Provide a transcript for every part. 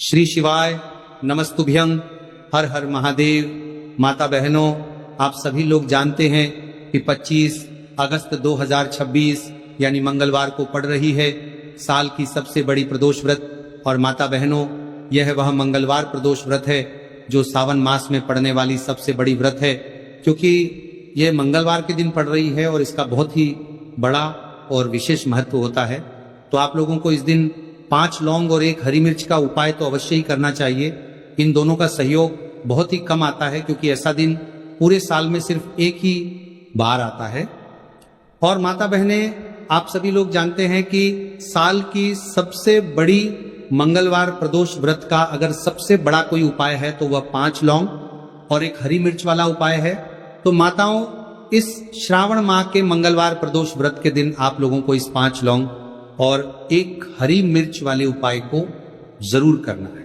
श्री शिवाय नमस्तुभ्यं। हर हर महादेव। माता बहनों, आप सभी लोग जानते हैं कि 25 अगस्त 2026 यानी मंगलवार को पड़ रही है साल की सबसे बड़ी प्रदोष व्रत। और माता बहनों, यह वह मंगलवार प्रदोष व्रत है जो सावन मास में पड़ने वाली सबसे बड़ी व्रत है, क्योंकि यह मंगलवार के दिन पड़ रही है और इसका बहुत ही बड़ा और विशेष महत्व होता है। तो आप लोगों को इस दिन 5 लौंग और 1 हरी मिर्च का उपाय तो अवश्य ही करना चाहिए। इन दोनों का सहयोग बहुत ही कम आता है, क्योंकि ऐसा दिन पूरे साल में सिर्फ एक ही बार आता है। और माता बहने, आप सभी लोग जानते हैं कि साल की सबसे बड़ी मंगलवार प्रदोष व्रत का अगर सबसे बड़ा कोई उपाय है तो वह 5 लौंग और 1 हरी मिर्च वाला उपाय है। तो माताओं, इस श्रावण माह के मंगलवार प्रदोष व्रत के दिन आप लोगों को इस 5 लौंग और 1 हरी मिर्च वाले उपाय को जरूर करना है।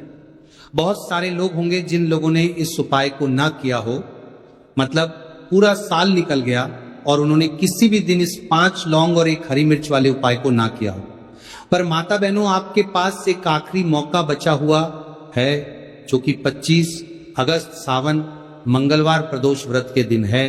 बहुत सारे लोग होंगे जिन लोगों ने इस उपाय को ना किया हो, मतलब पूरा साल निकल गया और उन्होंने किसी भी दिन इस 5 लौंग और 1 हरी मिर्च वाले उपाय को ना किया हो। पर माता बहनों, आपके पास एक आखिरी मौका बचा हुआ है, जो कि 25 अगस्त सावन मंगलवार प्रदोष व्रत के दिन है।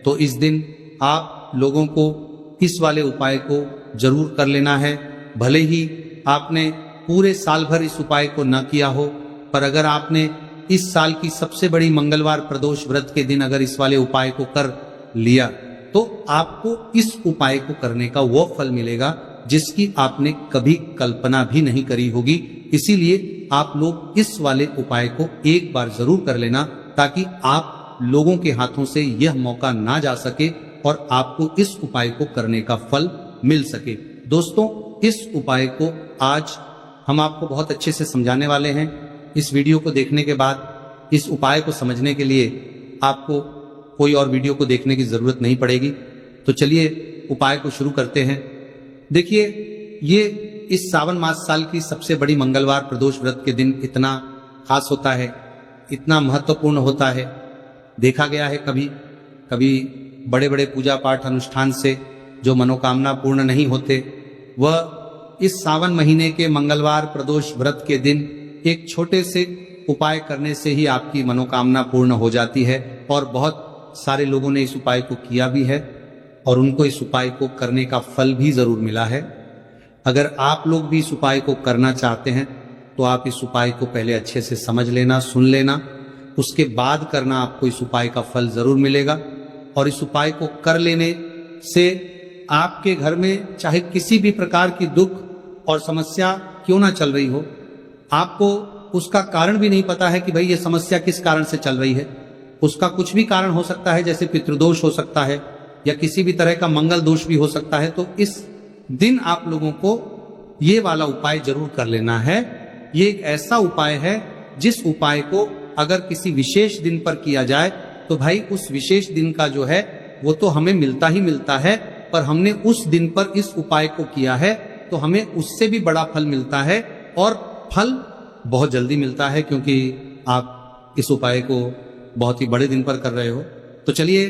तो इस दिन आप लोगों को इस वाले उपाय को जरूर कर लेना है। भले ही आपने पूरे साल भर इस उपाय को न किया हो, पर अगर आपने इस साल की सबसे बड़ी मंगलवार प्रदोष व्रत के दिन अगर इस वाले उपाय को कर लिया तो आपको इस उपाय को करने का वो फल मिलेगा जिसकी आपने कभी कल्पना भी नहीं करी होगी। इसीलिए आप लोग इस वाले उपाय को एक बार जरूर कर लेना, ताकि आप लोगों के हाथों से यह मौका ना जा सके और आपको इस उपाय को करने का फल मिल सके। दोस्तों, इस उपाय को आज हम आपको बहुत अच्छे से समझाने वाले हैं। इस वीडियो को देखने के बाद इस उपाय को समझने के लिए आपको कोई और वीडियो को देखने की जरूरत नहीं पड़ेगी। तो चलिए उपाय को शुरू करते हैं। देखिए, ये इस सावन मास साल की सबसे बड़ी मंगलवार प्रदोष व्रत के दिन इतना खास होता है, इतना महत्वपूर्ण होता है। देखा गया है कभी कभी बड़े बड़े पूजा पाठ अनुष्ठान से जो मनोकामना पूर्ण नहीं होते, वह इस सावन महीने के मंगलवार प्रदोष व्रत के दिन एक छोटे से उपाय करने से ही आपकी मनोकामना पूर्ण हो जाती है। और बहुत सारे लोगों ने इस उपाय को किया भी है और उनको इस उपाय को करने का फल भी जरूर मिला है। अगर आप लोग भी इस उपाय को करना चाहते हैं तो आप इस उपाय को पहले अच्छे से समझ लेना, सुन लेना, उसके बाद करना, आपको इस उपाय का फल जरूर मिलेगा। और इस उपाय को कर लेने से आपके घर में चाहे किसी भी प्रकार की दुख और समस्या क्यों ना चल रही हो, आपको उसका कारण भी नहीं पता है कि भाई ये समस्या किस कारण से चल रही है। उसका कुछ भी कारण हो सकता है, जैसे पितृदोष हो सकता है या किसी भी तरह का मंगल दोष भी हो सकता है। तो इस दिन आप लोगों को ये वाला उपाय जरूर कर लेना है। ये एक ऐसा उपाय है जिस उपाय को अगर किसी विशेष दिन पर किया जाए तो भाई उस विशेष दिन का जो है वो तो हमें मिलता ही मिलता है, पर हमने उस दिन पर इस उपाय को किया है तो हमें उससे भी बड़ा फल मिलता है, और फल बहुत जल्दी मिलता है, क्योंकि आप इस उपाय को बहुत ही बड़े दिन पर कर रहे हो। तो चलिए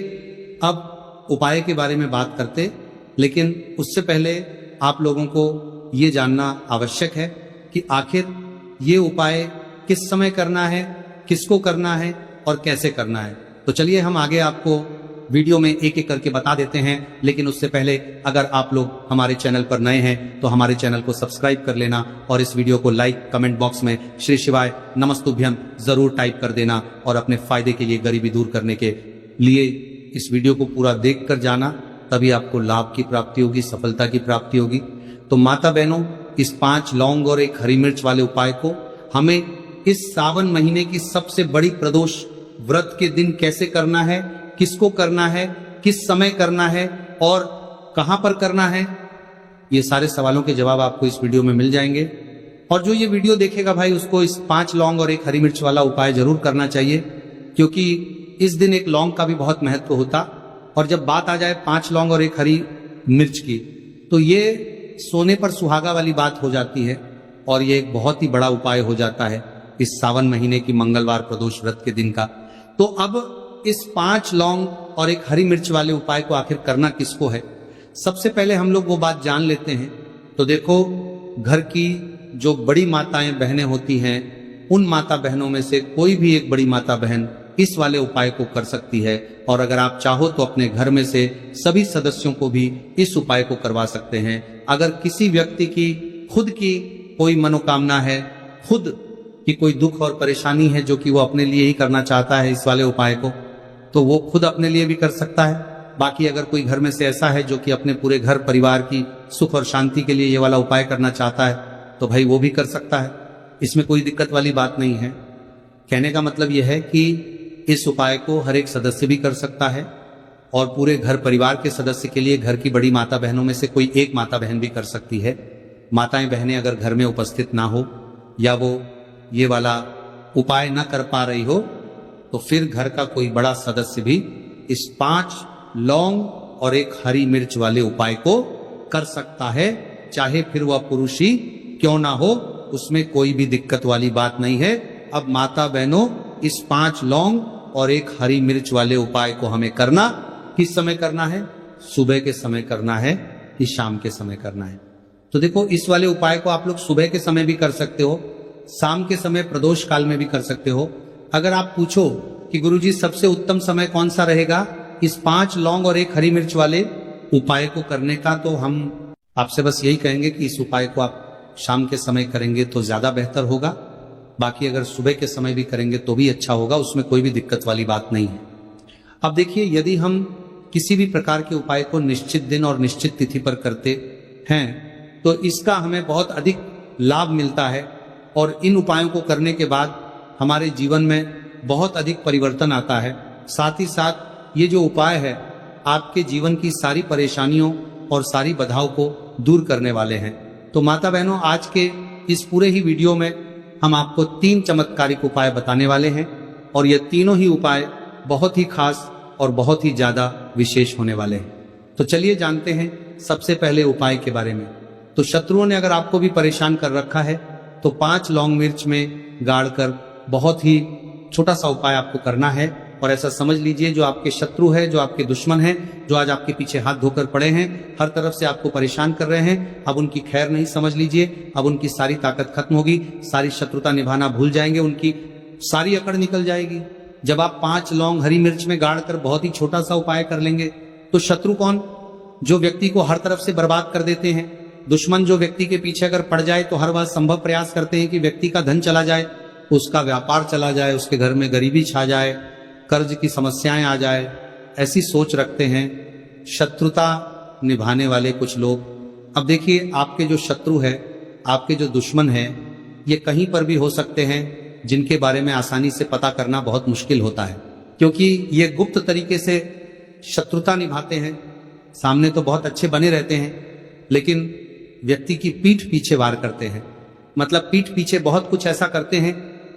अब उपाय के बारे में बात करते, लेकिन उससे पहले आप लोगों को ये जानना आवश्यक है कि आखिर ये उपाय किस समय करना है, किसको करना है और कैसे करना है। तो चलिए हम आगे आपको वीडियो में एक एक करके बता देते हैं। लेकिन उससे पहले अगर आप लोग हमारे चैनल पर नए हैं तो हमारे चैनल को सब्सक्राइब कर लेना और इस वीडियो को लाइक, कमेंट बॉक्स में श्री शिवाय नमस्तुभ्यं जरूर टाइप कर देना, और अपने फायदे के लिए, गरीबी दूर करने के लिए इस वीडियो को पूरा देख कर जाना, तभी आपको लाभ की प्राप्ति होगी, सफलता की प्राप्ति होगी। तो माता बहनों, इस 5 लौंग और 1 हरी मिर्च वाले उपाय को हमें इस सावन महीने की सबसे बड़ी प्रदोष व्रत के दिन कैसे करना है, किसको करना है, किस समय करना है और कहां पर करना है, ये सारे सवालों के जवाब आपको इस वीडियो में मिल जाएंगे। और जो ये वीडियो देखेगा भाई, उसको इस 5 लौंग और 1 हरी मिर्च वाला उपाय जरूर करना चाहिए, क्योंकि इस दिन एक लौंग का भी बहुत महत्व होता। और जब बात आ जाए 5 लौंग और 1 हरी मिर्च की, तो ये सोने पर सुहागा वाली बात हो जाती है, और ये एक बहुत ही बड़ा उपाय हो जाता है इस सावन महीने की मंगलवार प्रदोष व्रत के दिन का। तो अब इस 5 लौंग और 1 हरी मिर्च वाले उपाय को आखिर करना किसको है, सबसे पहले हम लोग वो बात जान लेते हैं। तो देखो, घर की जो बड़ी माताएं बहनें होती हैं उन माता बहनों में से कोई भी एक बड़ी माता बहन इस वाले उपाय को कर सकती है। और अगर आप चाहो तो अपने घर में से सभी सदस्यों को भी इस उपाय को करवा सकते हैं। अगर किसी व्यक्ति की खुद की कोई मनोकामना है, खुद की कोई दुख और परेशानी है जो कि वो अपने लिए ही करना चाहता है इस वाले उपाय को, तो वो खुद अपने लिए भी कर सकता है। बाकी अगर कोई घर में से ऐसा है जो कि अपने पूरे घर परिवार की सुख और शांति के लिए ये वाला उपाय करना चाहता है, तो भाई वो भी कर सकता है। इसमें कोई दिक्कत वाली बात नहीं है। कहने का मतलब यह है कि इस उपाय को हर एक सदस्य भी कर सकता है और पूरे घर परिवार के सदस्य के लिए घर की बड़ी माता बहनों में से कोई एक माता बहन भी कर सकती है। माताएं बहनें अगर घर में उपस्थित ना हो या वो ये वाला उपाय ना कर पा रही हो, तो फिर घर का कोई बड़ा सदस्य भी इस 5 लौंग और 1 हरी मिर्च वाले उपाय को कर सकता है, चाहे फिर वह पुरुष ही क्यों ना हो, उसमें कोई भी दिक्कत वाली बात नहीं है। अब माता बहनों, इस 5 लौंग और 1 हरी मिर्च वाले उपाय को हमें करना किस समय करना है? सुबह के समय करना है कि शाम के समय करना है? तो देखो, इस वाले उपाय को आप लोग सुबह के समय भी कर सकते हो, शाम के समय प्रदोष काल में भी कर सकते हो। अगर आप पूछो कि गुरुजी सबसे उत्तम समय कौन सा रहेगा इस 5 लौंग और 1 हरी मिर्च वाले उपाय को करने का, तो हम आपसे बस यही कहेंगे कि इस उपाय को आप शाम के समय करेंगे तो ज्यादा बेहतर होगा। बाकी अगर सुबह के समय भी करेंगे तो भी अच्छा होगा, उसमें कोई भी दिक्कत वाली बात नहीं है। अब देखिए, यदि हम किसी भी प्रकार के उपाय को निश्चित दिन और निश्चित तिथि पर करते हैं तो इसका हमें बहुत अधिक लाभ मिलता है और इन उपायों को करने के बाद हमारे जीवन में बहुत अधिक परिवर्तन आता है। साथ ही साथ ये जो उपाय है आपके जीवन की सारी परेशानियों और सारी बाधाओं को दूर करने वाले हैं। तो माता बहनों, आज के इस पूरे ही वीडियो में हम आपको 3 चमत्कारिक उपाय बताने वाले हैं और ये तीनों ही उपाय बहुत ही खास और बहुत ही ज्यादा विशेष होने वाले हैं। तो चलिए जानते हैं सबसे पहले उपाय के बारे में। तो शत्रुओं ने अगर आपको भी परेशान कर रखा है तो 5 लौंग मिर्च में गाड़कर बहुत ही छोटा सा उपाय आपको करना है। और ऐसा समझ लीजिए, जो आपके शत्रु है, जो आपके दुश्मन है, जो आज आपके पीछे हाथ धोकर पड़े हैं, हर तरफ से आपको परेशान कर रहे हैं, अब उनकी खैर नहीं समझ लीजिए। अब उनकी सारी ताकत खत्म होगी, सारी शत्रुता निभाना भूल जाएंगे, उनकी सारी अकड़ निकल जाएगी। जब आप 5 लौंग हरी मिर्च में गाड़कर बहुत ही छोटा सा उपाय कर लेंगे तो शत्रु कौन? जो व्यक्ति को हर तरफ से बर्बाद कर देते हैं। दुश्मन जो व्यक्ति के पीछे अगर पड़ जाए तो हर बार संभव प्रयास करते हैं कि व्यक्ति का धन चला जाए, उसका व्यापार चला जाए, उसके घर में गरीबी छा जाए, कर्ज की समस्याएं आ जाए, ऐसी सोच रखते हैं शत्रुता निभाने वाले कुछ लोग। अब देखिए, आपके जो शत्रु है, आपके जो दुश्मन है, ये कहीं पर भी हो सकते हैं, जिनके बारे में आसानी से पता करना बहुत मुश्किल होता है, क्योंकि ये गुप्त तरीके से शत्रुता निभाते हैं। सामने तो बहुत अच्छे बने रहते हैं, लेकिन व्यक्ति की पीठ पीछे वार करते हैं। मतलब पीठ पीछे बहुत कुछ ऐसा करते हैं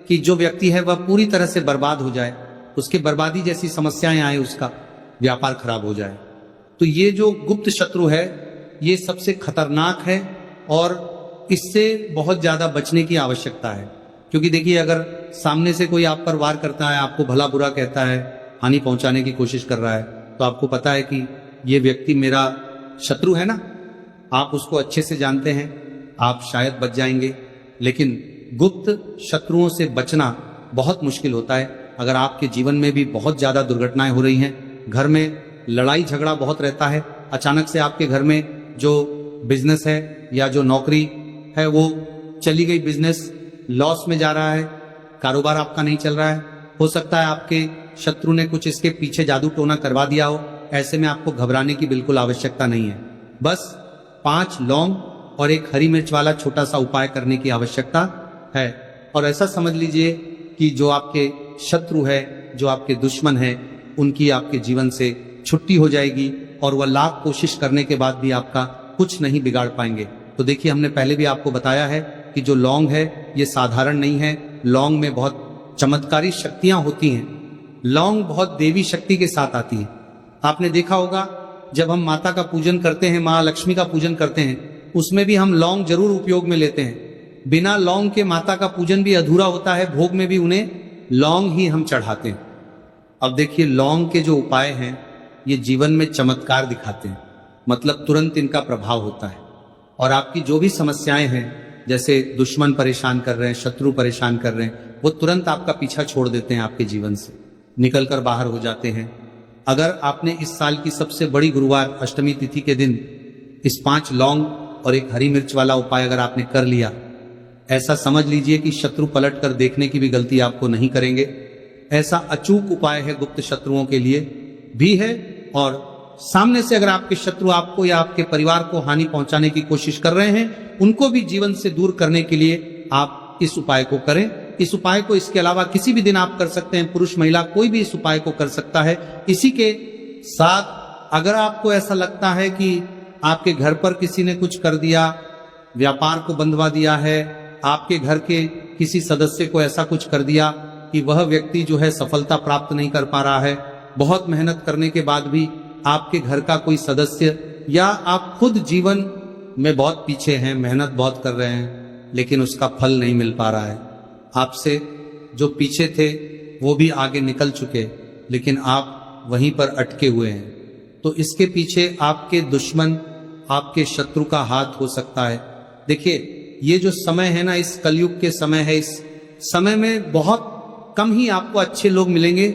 कि जो व्यक्ति है वह पूरी तरह से बर्बाद हो जाए, उसके बर्बादी जैसी समस्याएं आए, उसका व्यापार खराब हो जाए। तो ये जो गुप्त शत्रु है ये सबसे खतरनाक है और इससे बहुत ज्यादा बचने की आवश्यकता है। क्योंकि देखिए, अगर सामने से कोई आप पर वार करता है, आपको भला बुरा कहता है, हानि पहुंचाने की कोशिश कर रहा है, तो आपको पता है कि ये व्यक्ति मेरा शत्रु है ना, आप उसको अच्छे से जानते हैं, आप शायद बच जाएंगे। लेकिन गुप्त शत्रुओं से बचना बहुत मुश्किल होता है। अगर आपके जीवन में भी बहुत ज्यादा दुर्घटनाएं हो रही हैं, घर में लड़ाई झगड़ा बहुत रहता है, अचानक से आपके घर में जो बिजनेस है या जो नौकरी है वो चली गई, बिजनेस लॉस में जा रहा है, कारोबार आपका नहीं चल रहा है, हो सकता है आपके शत्रु ने कुछ इसके पीछे जादू टोना करवा दिया हो। ऐसे में आपको घबराने की बिल्कुल आवश्यकता नहीं है। बस 5 लौंग और 1 हरी मिर्च वाला छोटा सा उपाय करने की आवश्यकता है। और ऐसा समझ लीजिए कि जो आपके शत्रु है, जो आपके दुश्मन है, उनकी आपके जीवन से छुट्टी हो जाएगी और वह लाख कोशिश करने के बाद भी आपका कुछ नहीं बिगाड़ पाएंगे। तो देखिए, हमने पहले भी आपको बताया है कि जो लौंग है ये साधारण नहीं है। लौंग में बहुत चमत्कारी शक्तियां होती हैं। लौंग बहुत देवी शक्ति के साथ आती है। आपने देखा होगा, जब हम माता का पूजन करते हैं, माँ लक्ष्मी का पूजन करते हैं, उसमें भी हम लौंग जरूर उपयोग में लेते हैं। बिना लौंग के माता का पूजन भी अधूरा होता है, भोग में भी उन्हें लौंग ही हम चढ़ाते हैं। अब देखिए, लौंग के जो उपाय हैं ये जीवन में चमत्कार दिखाते हैं, मतलब तुरंत इनका प्रभाव होता है और आपकी जो भी समस्याएं हैं जैसे दुश्मन परेशान कर रहे हैं, शत्रु परेशान कर रहे हैं, वो तुरंत आपका पीछा छोड़ देते हैं, आपके जीवन से निकल कर बाहर हो जाते हैं। अगर आपने इस साल की सबसे बड़ी गुरुवार अष्टमी तिथि के दिन इस 5 लौंग और एक हरी मिर्च वाला उपाय अगर आपने कर लिया, ऐसा समझ लीजिए कि शत्रु पलट कर देखने की भी गलती आपको नहीं करेंगे। ऐसा अचूक उपाय है, गुप्त शत्रुओं के लिए भी है, और सामने से अगर आपके शत्रु आपको या आपके परिवार को हानि पहुंचाने की कोशिश कर रहे हैं, उनको भी जीवन से दूर करने के लिए आप इस उपाय को करें। इस उपाय को इसके अलावा किसी भी दिन आप कर सकते हैं, पुरुष महिला कोई भी इस उपाय को कर सकता है। इसी के साथ अगर आपको ऐसा लगता है कि आपके घर पर किसी ने कुछ कर दिया, व्यापार को बंधवा दिया है, आपके घर के किसी सदस्य को ऐसा कुछ कर दिया कि वह व्यक्ति जो है सफलता प्राप्त नहीं कर पा रहा है, बहुत मेहनत करने के बाद भी आपके घर का कोई सदस्य या आप खुद जीवन में बहुत पीछे हैं, मेहनत बहुत कर रहे हैं, लेकिन उसका फल नहीं मिल पा रहा है, आपसे जो पीछे थे वो भी आगे निकल चुके, लेकिन आप वहीं पर अटके हुए हैं, तो इसके पीछे आपके दुश्मन, आपके शत्रु का हाथ हो सकता है। देखिए, ये जो समय है ना, इस कलयुग के समय है, इस समय में बहुत कम ही आपको अच्छे लोग मिलेंगे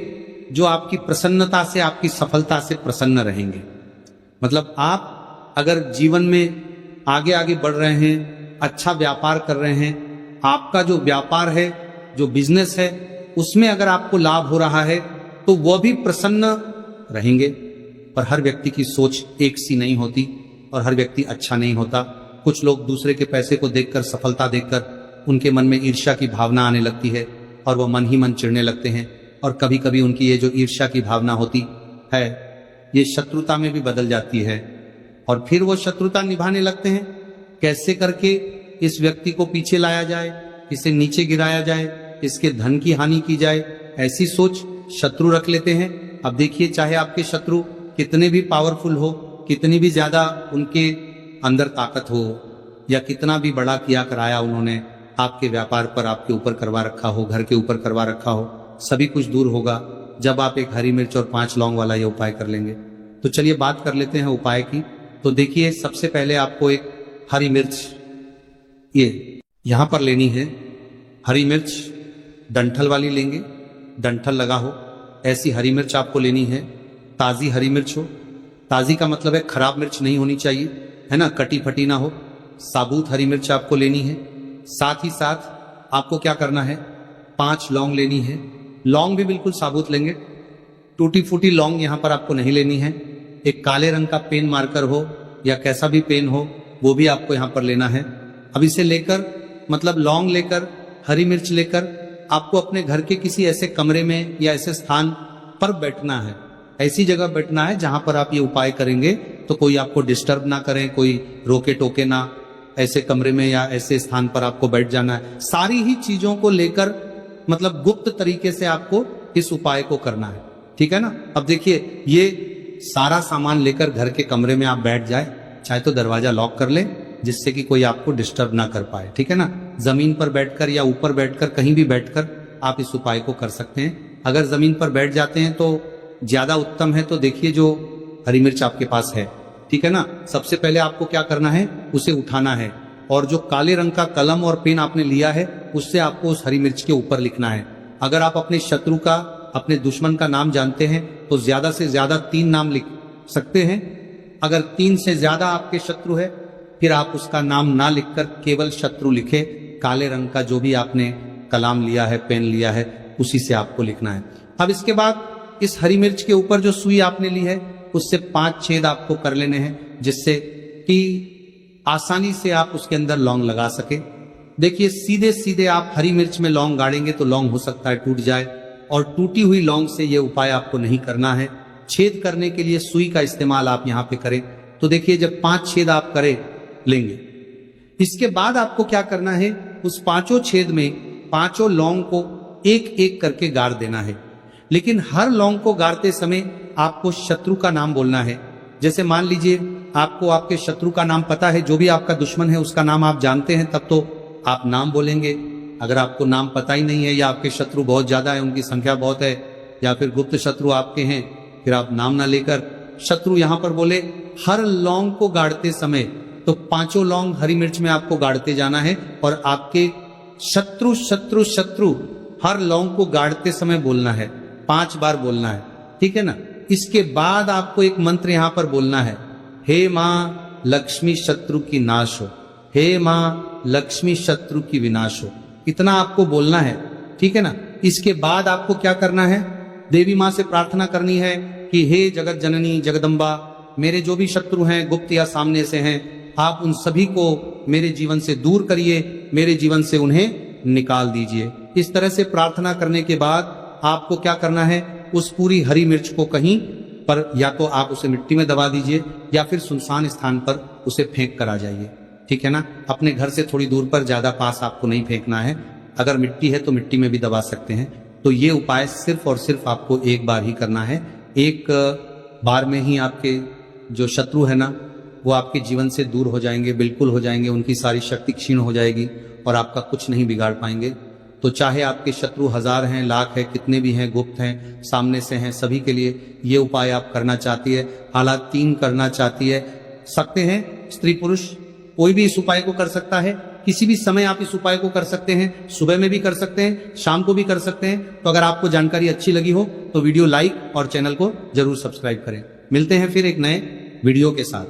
जो आपकी प्रसन्नता से, आपकी सफलता से प्रसन्न रहेंगे। मतलब आप अगर जीवन में आगे आगे बढ़ रहे हैं, अच्छा व्यापार कर रहे हैं, आपका जो व्यापार है, जो बिजनेस है, उसमें अगर आपको लाभ हो रहा है तो वह भी प्रसन्न रहेंगे। पर हर व्यक्ति की सोच एक सी नहीं होती और हर व्यक्ति अच्छा नहीं होता। कुछ लोग दूसरे के पैसे को देखकर, सफलता देखकर उनके मन में ईर्ष्या की भावना आने लगती है और वह मन ही मन चिढ़ने लगते हैं, और कभी कभी उनकी ये जो ईर्ष्या की भावना होती है ये शत्रुता में भी बदल जाती है, और फिर वो शत्रुता निभाने लगते हैं। कैसे करके इस व्यक्ति को पीछे लाया जाए, इसे नीचे गिराया जाए, इसके धन की हानि की जाए, ऐसी सोच शत्रु रख लेते हैं। अब देखिए, चाहे आपके शत्रु कितने भी पावरफुल हो, कितनी भी ज्यादा उनके अंदर ताकत हो, या कितना भी बड़ा किया कराया उन्होंने आपके व्यापार पर, आपके ऊपर करवा रखा हो, घर के ऊपर करवा रखा हो, सभी कुछ दूर होगा जब आप एक हरी मिर्च और 5 लौंग वाला ये उपाय कर लेंगे। तो चलिए बात कर लेते हैं उपाय की। तो देखिए, सबसे पहले आपको एक हरी मिर्च ये यहां पर लेनी है। हरी मिर्च डंठल वाली लेंगे, डंठल लगा हो ऐसी हरी मिर्च आपको लेनी है। ताजी हरी मिर्च हो, ताजी का मतलब है खराब मिर्च नहीं होनी चाहिए, है ना, कटी फटी ना हो। साबुत हरी मिर्च आपको लेनी है। साथ ही साथ आपको क्या करना है, 5 लौंग लेनी है। लौंग भी बिल्कुल साबुत लेंगे, टूटी फूटी लौंग यहां पर आपको नहीं लेनी है। एक काले रंग का पेन मार्कर हो या कैसा भी पेन हो, वो भी आपको यहां पर लेना है। अब इसे लेकर, मतलब लौंग लेकर, हरी मिर्च लेकर, आपको अपने घर के किसी ऐसे कमरे में या ऐसे स्थान पर बैठना है। ऐसी जगह बैठना है जहां पर आप ये उपाय करेंगे तो कोई आपको डिस्टर्ब ना करें, कोई रोके टोके ना। ऐसे कमरे में या ऐसे स्थान पर आपको बैठ जाना है। सारी ही चीजों को लेकर, मतलब गुप्त तरीके से आपको इस उपाय को करना है, ठीक है ना। अब देखिए, ये सारा सामान लेकर घर के कमरे में आप बैठ जाए, चाहे तो दरवाजा लॉक कर ले जिससे कि कोई आपको डिस्टर्ब ना कर पाए, ठीक है ना। जमीन पर बैठकर या ऊपर बैठकर, कहीं भी बैठकर आप इस उपाय को कर सकते हैं। अगर जमीन पर बैठ जाते हैं तो ज्यादा उत्तम है। तो देखिए, जो हरी मिर्च आपके पास है, ठीक है ना, सबसे पहले आपको क्या करना है, उसे उठाना है, और जो काले रंग का कलम और पेन आपने लिया है उससे आपको उस हरी मिर्च के ऊपर लिखना है। अगर आप अपने शत्रु का, अपने दुश्मन का नाम जानते हैं तो ज्यादा से ज्यादा 3 नाम लिख सकते हैं। अगर 3 से ज्यादा आपके शत्रु है, फिर आप उसका नाम ना लिखकर केवल शत्रु लिखे। काले रंग का जो भी आपने कलम लिया है, पेन लिया है, उसी से आपको लिखना है। अब इसके बाद इस हरी मिर्च के ऊपर जो सुई आपने ली है उससे 5 छेद आपको कर लेने हैं, जिससे कि आसानी से आप उसके अंदर लौंग लगा सके। देखिए, सीधे सीधे आप हरी मिर्च में लौंग गाड़ेंगे तो लौंग हो सकता है टूट जाए, और टूटी हुई लौंग से ये उपाय आपको नहीं करना है। छेद करने के लिए सुई का इस्तेमाल आप यहाँ पे करें। तो देखिए, जब 5 छेद आप करें लेंगे, इसके बाद आपको क्या करना है, उस 5 छेद में 5 लौंग को एक एक करके गाड़ देना है। लेकिन हर लौंग को गाड़ते समय आपको शत्रु का नाम बोलना है। जैसे मान लीजिए आपको आपके शत्रु का नाम पता है, जो भी आपका दुश्मन है उसका नाम आप जानते हैं, तब तो आप नाम बोलेंगे। अगर आपको नाम पता ही नहीं है, या आपके शत्रु बहुत ज्यादा है, उनकी संख्या बहुत है, या फिर गुप्त शत्रु आपके हैं, फिर आप नाम ना लेकर शत्रु यहां पर बोले। हर लौंग को गाड़ते समय तो 5 लौंग हरी मिर्च में आपको गाड़ते जाना है और आपके शत्रु शत्रु शत्रु हर लौंग को गाड़ते समय बोलना है, 5 बार बोलना है, ठीक है ना। इसके बाद आपको एक मंत्र यहां पर बोलना है, हे मां लक्ष्मी शत्रु की नाश हो, हे मां लक्ष्मी शत्रु की विनाश हो, इतना आपको बोलना है, ठीक है ना। इसके बाद आपको क्या करना है, देवी मां से प्रार्थना करनी है कि हे जगत जननी जगदम्बा, मेरे जो भी शत्रु हैं गुप्त या सामने से हैं, आप उन सभी को मेरे जीवन से दूर करिए, मेरे जीवन से उन्हें निकाल दीजिए। इस तरह से प्रार्थना करने के बाद आपको क्या करना है, उस पूरी हरी मिर्च को कहीं पर या तो आप उसे मिट्टी में दबा दीजिए या फिर सुनसान स्थान पर उसे फेंक कर आ जाइए, ठीक है ना। अपने घर से थोड़ी दूर पर, ज्यादा पास आपको नहीं फेंकना है। अगर मिट्टी है तो मिट्टी में भी दबा सकते हैं। तो ये उपाय सिर्फ और सिर्फ आपको एक बार ही करना है। एक बार में ही आपके जो शत्रु है ना वो आपके जीवन से दूर हो जाएंगे, बिल्कुल हो जाएंगे, उनकी सारी शक्ति क्षीण हो जाएगी और आपका कुछ नहीं बिगाड़ पाएंगे। तो चाहे आपके शत्रु 1000 हैं, लाख है, कितने भी हैं, गुप्त हैं, सामने से हैं, सभी के लिए ये उपाय आप करना चाहती है। हालात 3 करना चाहती है, सकते हैं, स्त्री पुरुष कोई भी इस उपाय को कर सकता है। किसी भी समय आप इस उपाय को कर सकते हैं, सुबह में भी कर सकते हैं, शाम को भी कर सकते हैं। तो अगर आपको जानकारी अच्छी लगी हो तो वीडियो लाइक और चैनल को जरूर सब्सक्राइब करें। मिलते हैं फिर एक नए वीडियो के साथ।